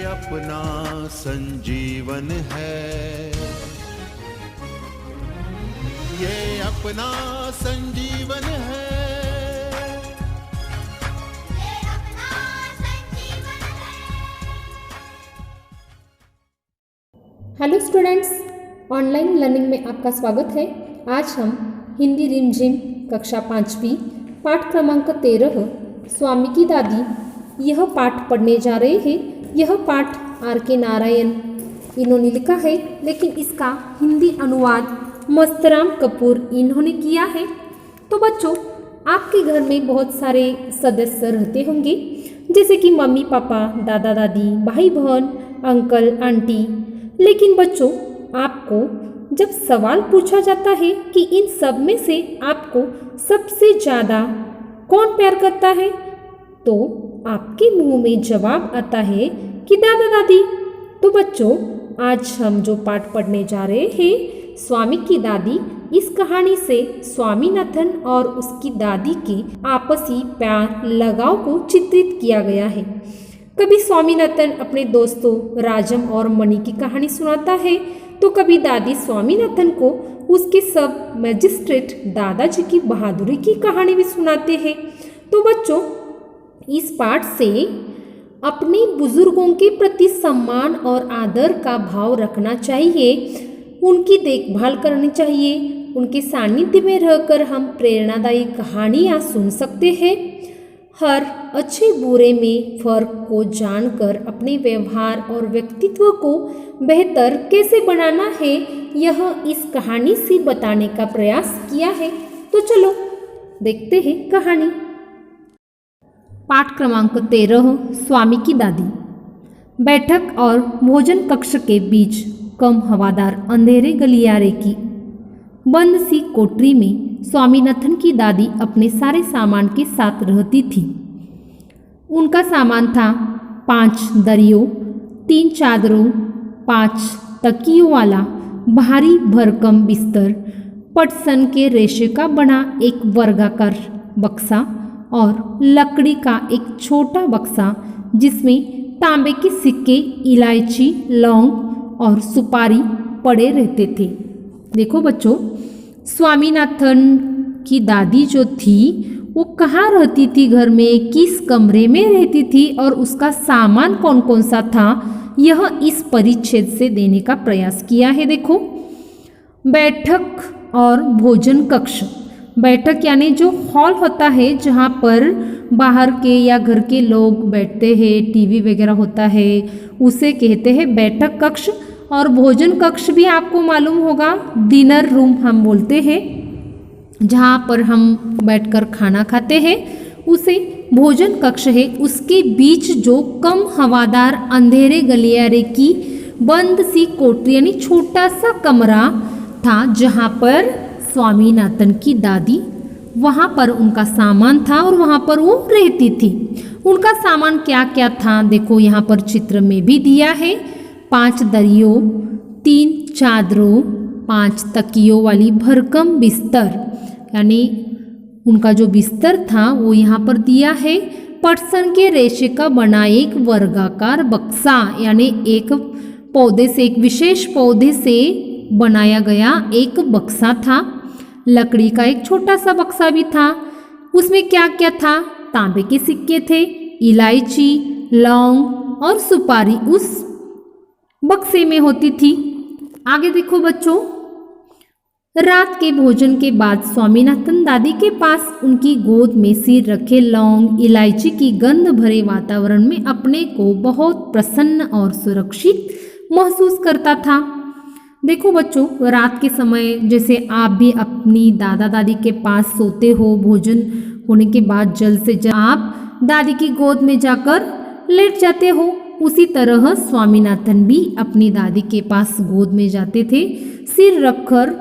अपना संजीवन है, ये अपना संजीवन है, ये अपना संजीवन है। हेलो स्टूडेंट्स, ऑनलाइन लर्निंग में आपका स्वागत है। आज हम हिंदी रिमझिम कक्षा 5वीं पाठ क्रमांक 13 स्वामी की दादी यह पाठ पढ़ने जा रहे हैं। यह पाठ R.K. नारायण इन्होंने लिखा है, लेकिन इसका हिंदी अनुवाद मस्तराम कपूर इन्होंने किया है। तो बच्चों, आपके घर में बहुत सारे सदस्य रहते होंगे, जैसे कि मम्मी पापा, दादा दादी, भाई बहन, अंकल आंटी। लेकिन बच्चों, आपको जब सवाल पूछा जाता है कि इन सब में से आपको सबसे ज़्यादा कौन प्यार करता है, तो आपके मुंह में जवाब आता है कि दादा दादी। तो बच्चों, आज हम जो पाठ पढ़ने जा रहे हैं स्वामी की दादी, इस कहानी से स्वामीनाथन और उसकी दादी के आपसी प्यार लगाव को चित्रित किया गया है। कभी स्वामीनाथन अपने दोस्तों राजम और मणि की कहानी सुनाता है, तो कभी दादी स्वामीनाथन को उसके सब मैजिस्ट्रेट दादाजी की बहादुरी की कहानी भी सुनाते हैं। तो बच्चों, इस पाठ से अपने बुजुर्गों के प्रति सम्मान और आदर का भाव रखना चाहिए, उनकी देखभाल करनी चाहिए। उनके सानिध्य में रहकर हम प्रेरणादायी कहानियाँ सुन सकते हैं। हर अच्छे बुरे में फर्क को जानकर अपने व्यवहार और व्यक्तित्व को बेहतर कैसे बनाना है, यह इस कहानी से बताने का प्रयास किया है। तो चलो देखते हैं कहानी। पाठ क्रमांक 13 स्वामी की दादी। बैठक और भोजन कक्ष के बीच कम हवादार अंधेरे गलियारे की बंद सी कोठरी में स्वामीनाथन की दादी अपने सारे सामान के साथ रहती थी। उनका सामान था 5 दरियों, 3 चादरों, 5 तकियों वाला भारी भरकम बिस्तर, पटसन के रेशे का बना एक वर्गाकार बक्सा और लकड़ी का एक छोटा बक्सा जिसमें तांबे के सिक्के, इलायची, लौंग और सुपारी पड़े रहते थे। देखो बच्चों, स्वामीनाथन की दादी जो थी वो कहाँ रहती थी, घर में किस कमरे में रहती थी और उसका सामान कौन कौन सा था, यह इस परिच्छेद से देने का प्रयास किया है। देखो, बैठक और भोजन कक्ष। बैठक यानी जो हॉल होता है जहाँ पर बाहर के या घर के लोग बैठते हैं, टीवी वगैरह होता है, उसे कहते हैं बैठक कक्ष। और भोजन कक्ष भी आपको मालूम होगा, डिनर रूम हम बोलते हैं, जहाँ पर हम बैठकर खाना खाते हैं, उसे भोजन कक्ष है। उसके बीच जो कम हवादार अंधेरे गलियारे की बंद सी कोठरी यानी छोटा सा कमरा था, जहाँ पर स्वामीनाथन की दादी, वहाँ पर उनका सामान था और वहाँ पर वो रहती थी। उनका सामान क्या क्या था, देखो यहाँ पर चित्र में भी दिया है। 5 दरियों, 3 चादरों, 5 तकियों वाली भरकम बिस्तर, यानी उनका जो बिस्तर था वो यहाँ पर दिया है। पटसन के रेशे का बना एक वर्गाकार बक्सा, यानी एक पौधे से, एक विशेष पौधे से बनाया गया एक बक्सा था। लकड़ी का एक छोटा सा बक्सा भी था। उसमें क्या क्या था, तांबे के सिक्के थे, इलायची, लौंग और सुपारी उस बक्से में होती थी। आगे देखो बच्चों, रात के भोजन के बाद स्वामीनाथन दादी के पास उनकी गोद में सिर रखे लौंग, इलायची की गंध भरे वातावरण में अपने को बहुत प्रसन्न और सुरक्षित महसूस करता था। देखो बच्चों, रात के समय जैसे आप भी अपनी दादा दादी के पास सोते हो, भोजन होने के बाद जल्द से जल्द आप दादी की गोद में जाकर लेट जाते हो, उसी तरह स्वामीनाथन भी अपनी दादी के पास गोद में जाते थे, सिर रखकर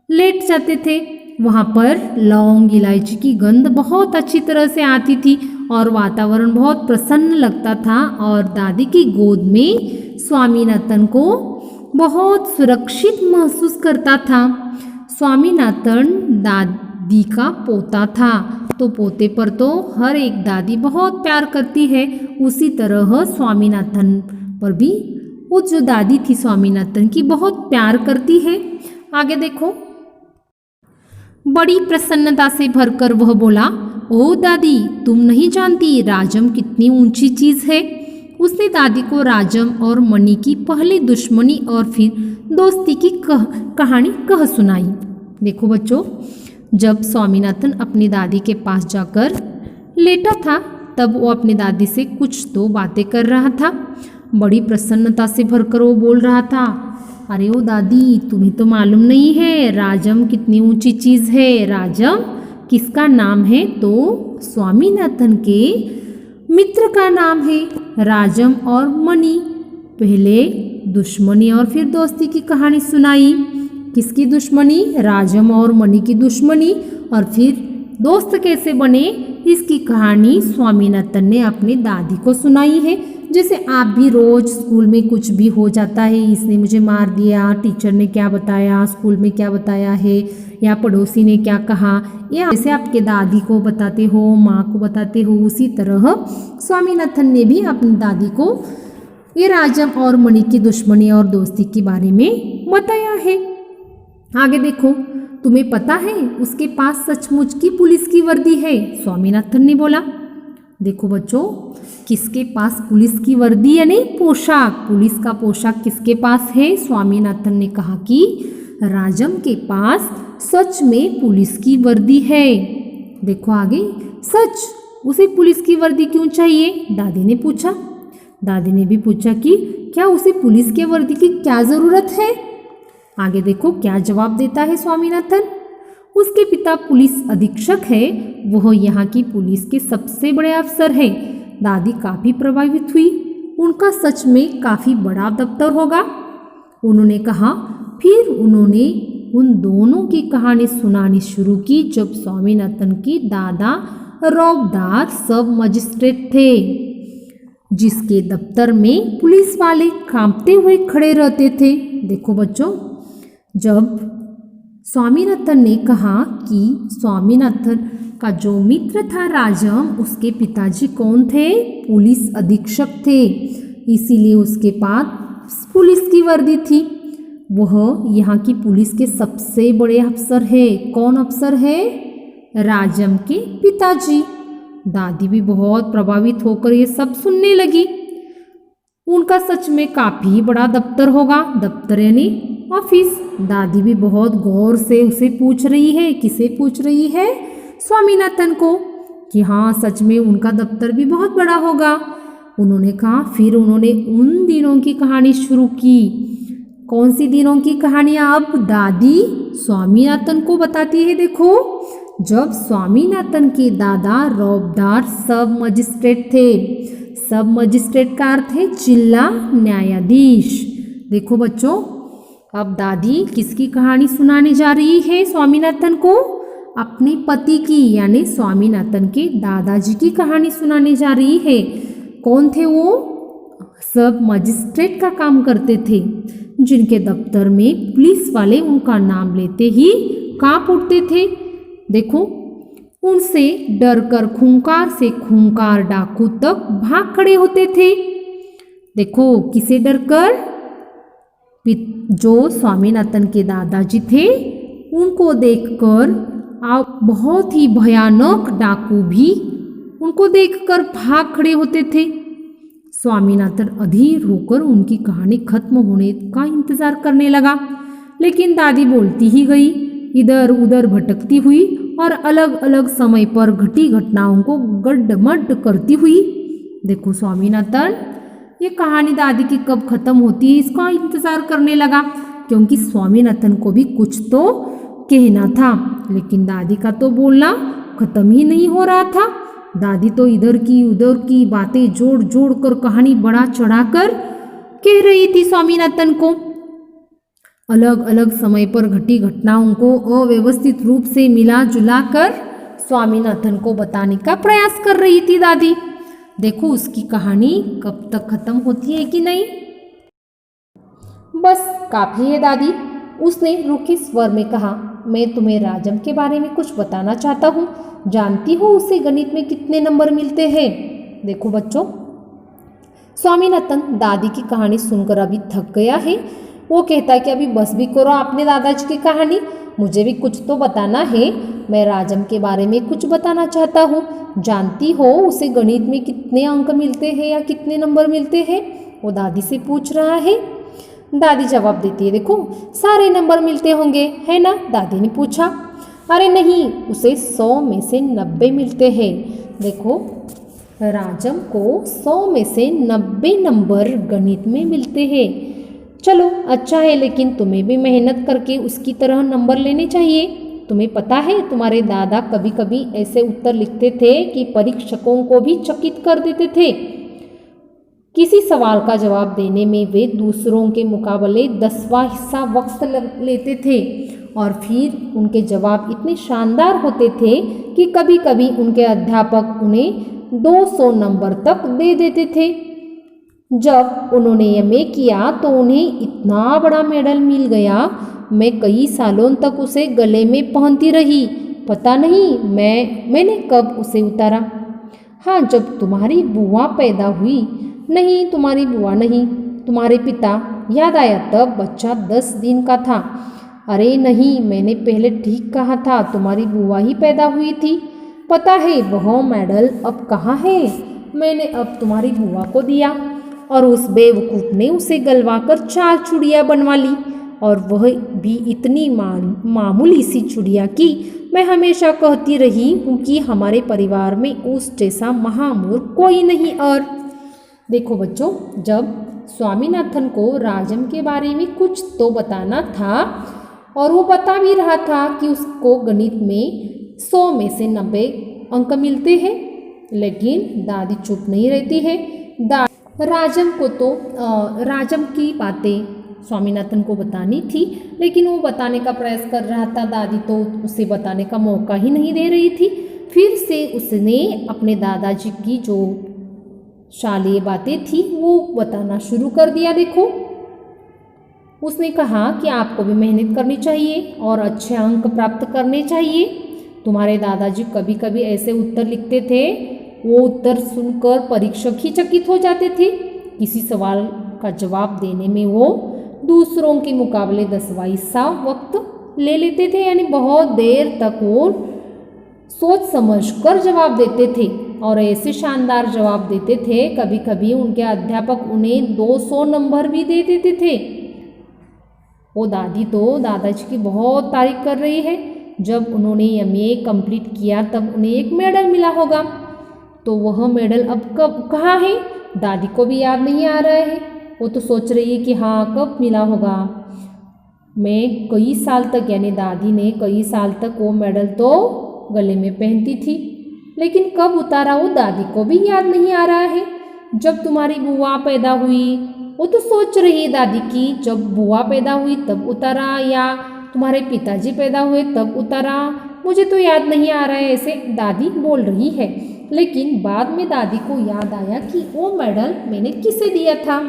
लेट जाते थे। वहाँ पर लौंग, इलायची की गंध बहुत अच्छी तरह से आती थी और वातावरण बहुत प्रसन्न लगता था और दादी की गोद में स्वामीनाथन को बहुत सुरक्षित महसूस करता था। स्वामीनाथन दादी का पोता था तो पोते पर तो हर एक दादी बहुत प्यार करती है, उसी तरह स्वामीनाथन पर भी वो जो दादी थी स्वामीनाथन की बहुत प्यार करती है। आगे देखो, बड़ी प्रसन्नता से भरकर वह बोला, ओ दादी, तुम नहीं जानती राजम कितनी ऊंची चीज है। उसने दादी को राजम और मणि की पहली दुश्मनी और फिर दोस्ती की कहानी कह सुनाई। देखो बच्चों, जब स्वामीनाथन अपनी दादी के पास जाकर लेटा था तब वो अपनी दादी से कुछ तो बातें कर रहा था। बड़ी प्रसन्नता से भरकर वो बोल रहा था, अरे ओ दादी, तुम्हें तो मालूम नहीं है राजम कितनी ऊंची चीज है। राजम किसका नाम है? तो स्वामीनाथन के मित्र का नाम है। राजम और मणि, पहले दुश्मनी और फिर दोस्ती की कहानी सुनाई। किसकी दुश्मनी? राजम और मणि की दुश्मनी, और फिर दोस्त कैसे बने इसकी कहानी स्वामीनाथन ने अपनी दादी को सुनाई है। जैसे आप भी रोज स्कूल में कुछ भी हो जाता है, इसने मुझे मार दिया, टीचर ने क्या बताया, स्कूल में क्या बताया है, या पड़ोसी ने क्या कहा, या जैसे आपके दादी को बताते हो, माँ को बताते हो, उसी तरह स्वामीनाथन ने भी अपनी दादी को ये राजम और मणि की दुश्मनी और दोस्ती के बारे में बताया है। आगे देखो, तुम्हें पता है उसके पास सचमुच की पुलिस की वर्दी है, स्वामीनाथन ने बोला। देखो बच्चों, किसके पास पुलिस की वर्दी यानी पोशाक, पुलिस का पोशाक किसके पास है? स्वामीनाथन ने कहा कि राजम के पास सच में पुलिस की वर्दी है। देखो आगे, सच, उसे पुलिस की वर्दी क्यों चाहिए? दादी ने पूछा। दादी ने भी पूछा कि क्या उसे पुलिस के वर्दी की क्या जरूरत है? आगे देखो क्या जवाब देता है स्वामीनाथन। उसके पिता पुलिस अधीक्षक है, वह यहाँ की पुलिस के सबसे बड़े अफसर हैं। दादी काफी प्रभावित हुई, उनका सच में काफी बड़ा दफ्तर होगा, उन्होंने कहा। फिर उन्होंने उन दोनों की कहानी सुनानी शुरू की जब स्वामीनाथन की दादा रौबदार सब मजिस्ट्रेट थे, जिसके दफ्तर में पुलिस वाले कांपते हुए खड़े रहते थे। देखो बच्चों, जब स्वामीनाथन ने कहा कि स्वामीनाथन का जो मित्र था राजम, उसके पिताजी कौन थे? पुलिस अधीक्षक थे, इसीलिए उसके पास पुलिस की वर्दी थी। वह यहाँ की पुलिस के सबसे बड़े अफसर है। कौन अफसर है? राजम के पिताजी। दादी भी बहुत प्रभावित होकर ये सब सुनने लगी। उनका सच में काफी बड़ा दफ्तर होगा, दफ्तर यानी ऑफिस। दादी भी बहुत गौर से उसे पूछ रही है। किसे पूछ रही है? स्वामीनाथन को, कि हाँ सच में उनका दफ्तर भी बहुत बड़ा होगा। उन्होंने कहा। फिर उन्होंने उन दिनों की कहानी शुरू की। कौन सी दिनों की कहानियाँ अब दादी स्वामीनाथन को बताती है? देखो, जब स्वामीनाथन के दादा रौबदार सब मजिस्ट्रेट थे। सब मजिस्ट्रेट का अर्थ है जिला न्यायाधीश। देखो बच्चों, अब दादी किसकी कहानी सुनाने जा रही है स्वामीनाथन को? अपने पति की, यानी स्वामीनाथन के दादाजी की कहानी सुनाने जा रही है। कौन थे वो? सब मजिस्ट्रेट का काम करते थे, जिनके दफ्तर में पुलिस वाले उनका नाम लेते ही कांप उठते थे। देखो, उनसे डरकर खूंखार से खूंखार डाकू तक भाग खड़े होते थे। देखो, किसे डरकर? जो स्वामीनाथन के दादाजी थे, उनको देखकर बहुत ही भयानक डाकू भी उनको देखकर भाग खड़े होते थे। स्वामीनाथन अधीर होकर उनकी कहानी खत्म होने का इंतजार करने लगा, लेकिन दादी बोलती ही गई, इधर उधर भटकती हुई और अलग अलग समय पर घटी घटनाओं को गड्ढमड्ढ करती हुई। देखो, स्वामीनाथन ये कहानी दादी की कब खत्म होती है इसका इंतजार करने लगा, क्योंकि स्वामीनाथन को भी कुछ तो कहना था, लेकिन दादी का तो बोलना खत्म ही नहीं हो रहा था। दादी तो इधर की उधर की बातें जोड़ जोड़ कर कहानी बढ़ा चढ़ाकर कह रही थी स्वामीनाथन को। अलग अलग समय पर घटी घटनाओं को अव्यवस्थित रूप से मिला जुला कर स्वामीनाथन को बताने का प्रयास कर रही थी दादी। देखो, उसकी कहानी कब तक खत्म होती है कि नहीं। बस काफी है दादी, उसने रूखे स्वर में कहा। मैं तुम्हें राजम के बारे में कुछ बताना चाहता हूँ। जानती हो उसे गणित में कितने नंबर मिलते हैं? देखो बच्चों, स्वामीनाथन दादी की कहानी सुनकर अभी थक गया है। वो कहता है कि अभी बस भी करो आपने दादाजी की कहानी, मुझे भी कुछ तो बताना है। मैं राजम के बारे में कुछ बताना चाहता हूँ। जानती हो उसे गणित में कितने अंक मिलते हैं या कितने नंबर मिलते हैं? वो दादी से पूछ रहा है। दादी जवाब देती है, देखो सारे नंबर मिलते होंगे, है ना? दादी ने पूछा। अरे नहीं, उसे 100 में से 90 मिलते हैं। देखो, राजम को 100 में से 90 नंबर गणित में मिलते हैं। चलो अच्छा है, लेकिन तुम्हें भी मेहनत करके उसकी तरह नंबर लेने चाहिए। तुम्हें पता है तुम्हारे दादा कभी कभी ऐसे उत्तर लिखते थे कि परीक्षकों को भी चकित कर देते थे। किसी सवाल का जवाब देने में वे दूसरों के मुकाबले 10वां हिस्सा वक्त लेते थे और फिर उनके जवाब इतने शानदार होते थे कि कभी कभी उनके अध्यापक उन्हें 200 नंबर तक दे देते थे। जब उन्होंने एमए किया तो उन्हें इतना बड़ा मेडल मिल गया। मैं कई सालों तक उसे गले में पहनती रही। पता नहीं मैंने कब उसे उतारा। हाँ, जब तुम्हारी बुआ पैदा हुई। नहीं, तुम्हारी बुआ नहीं, तुम्हारे पिता। याद आया, तब बच्चा 10 दिन का था। अरे नहीं, मैंने पहले ठीक कहा था, तुम्हारी बुआ ही पैदा हुई थी। पता है वह मेडल अब कहाँ है? मैंने अब तुम्हारी बुआ को दिया और उस बेवकूफ़ ने उसे गलवाकर 4 चूड़ियाँ बनवा ली, और वह भी इतनी मामूली सी चूड़ियाँ कि मैं हमेशा कहती रही हूँ कि हमारे परिवार में उस जैसा महामूर्ख कोई नहीं। और देखो बच्चों, जब स्वामीनाथन को राजम के बारे में कुछ तो बताना था और वो बता भी रहा था कि उसको गणित में 100 में से 90 अंक मिलते हैं, लेकिन दादी चुप नहीं रहती है। राजम की बातें स्वामीनाथन को बतानी थी, लेकिन वो बताने का प्रयास कर रहा था। दादी तो उसे बताने का मौका ही नहीं दे रही थी। फिर से उसने अपने दादाजी की जो शालीय बातें थी वो बताना शुरू कर दिया। देखो, उसने कहा कि आपको भी मेहनत करनी चाहिए और अच्छे अंक प्राप्त करने चाहिए। तुम्हारे दादाजी कभी कभी ऐसे उत्तर लिखते थे, वो उत्तर सुनकर परीक्षक ही चकित हो जाते थे। किसी सवाल का जवाब देने में वो दूसरों के मुकाबले 10वां हिस्सा वक्त ले लेते थे, यानी बहुत देर तक वो सोच समझ कर जवाब देते थे और ऐसे शानदार जवाब देते थे, कभी कभी उनके अध्यापक उन्हें 200 नंबर भी दे देते थे। वो दादी तो दादाजी की बहुत तारीफ कर रही है। जब उन्होंने एमए कंप्लीट किया तब उन्हें एक मेडल मिला होगा, तो वह मेडल अब कब कहाँ है? दादी को भी याद नहीं आ रहा है। वो तो सोच रही है कि हाँ, कब मिला होगा। मैं कई साल तक, यानी दादी ने कई साल तक वो मेडल तो गले में पहनती थी, लेकिन कब उतारा वो दादी को भी याद नहीं आ रहा है। जब तुम्हारी बुआ पैदा हुई, वो तो सोच रही है दादी की जब बुआ पैदा हुई तब उतारा या तुम्हारे पिताजी पैदा हुए तब उतारा, मुझे तो याद नहीं आ रहा है, ऐसे दादी बोल रही है। लेकिन बाद में दादी को याद आया कि वो मेडल मैंने किसे दिया था।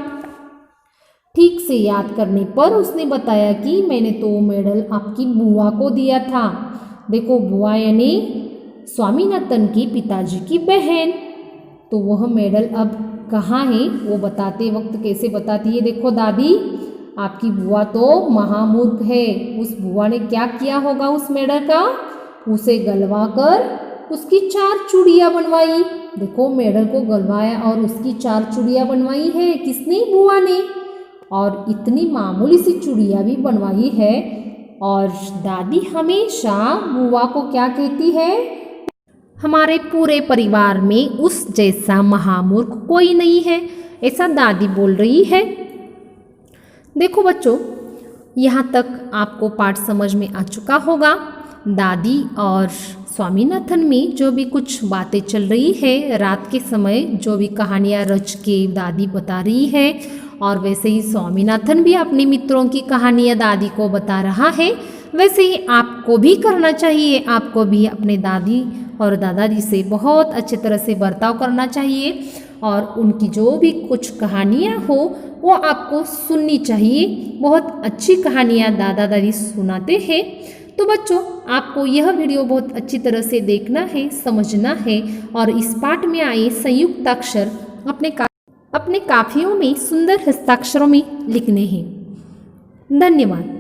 ठीक से याद करने पर उसने बताया कि मैंने तो वो मेडल आपकी बुआ को दिया था। देखो, बुआ यानी स्वामीनाथन की पिताजी की बहन। तो वह मेडल अब कहाँ है? वो बताते वक्त कैसे बताती है, देखो दादी, आपकी बुआ तो महामूर्ख है। उस बुआ ने क्या किया होगा उस मेडल का? उसे गलवा कर उसकी 4 चूड़ियाँ बनवाई। देखो, मेडल को गलवाया और उसकी 4 चूड़ियाँ बनवाई है। किसने? बुआ ने। और इतनी मामूली सी चूड़ियाँ भी बनवाई है। और दादी हमेशा बुआ को क्या कहती है? हमारे पूरे परिवार में उस जैसा महामूर्ख कोई नहीं है, ऐसा दादी बोल रही है। देखो बच्चों, यहाँ तक आपको पाठ समझ में आ चुका होगा। दादी और स्वामीनाथन में जो भी कुछ बातें चल रही है, रात के समय जो भी कहानियाँ रच के दादी बता रही है, और वैसे ही स्वामीनाथन भी अपने मित्रों की कहानियाँ दादी को बता रहा है, वैसे ही आपको भी करना चाहिए। आपको भी अपने दादी और दादाजी से बहुत अच्छे तरह से बर्ताव करना चाहिए और उनकी जो भी कुछ कहानियाँ हो वो आपको सुननी चाहिए। बहुत अच्छी कहानियाँ दादा दादी सुनाते हैं। तो बच्चों, आपको यह वीडियो बहुत अच्छी तरह से देखना है, समझना है और इस पाठ में आए संयुक्ताक्षर अपने काफियों में सुंदर हस्ताक्षरों में लिखने हैं। धन्यवाद।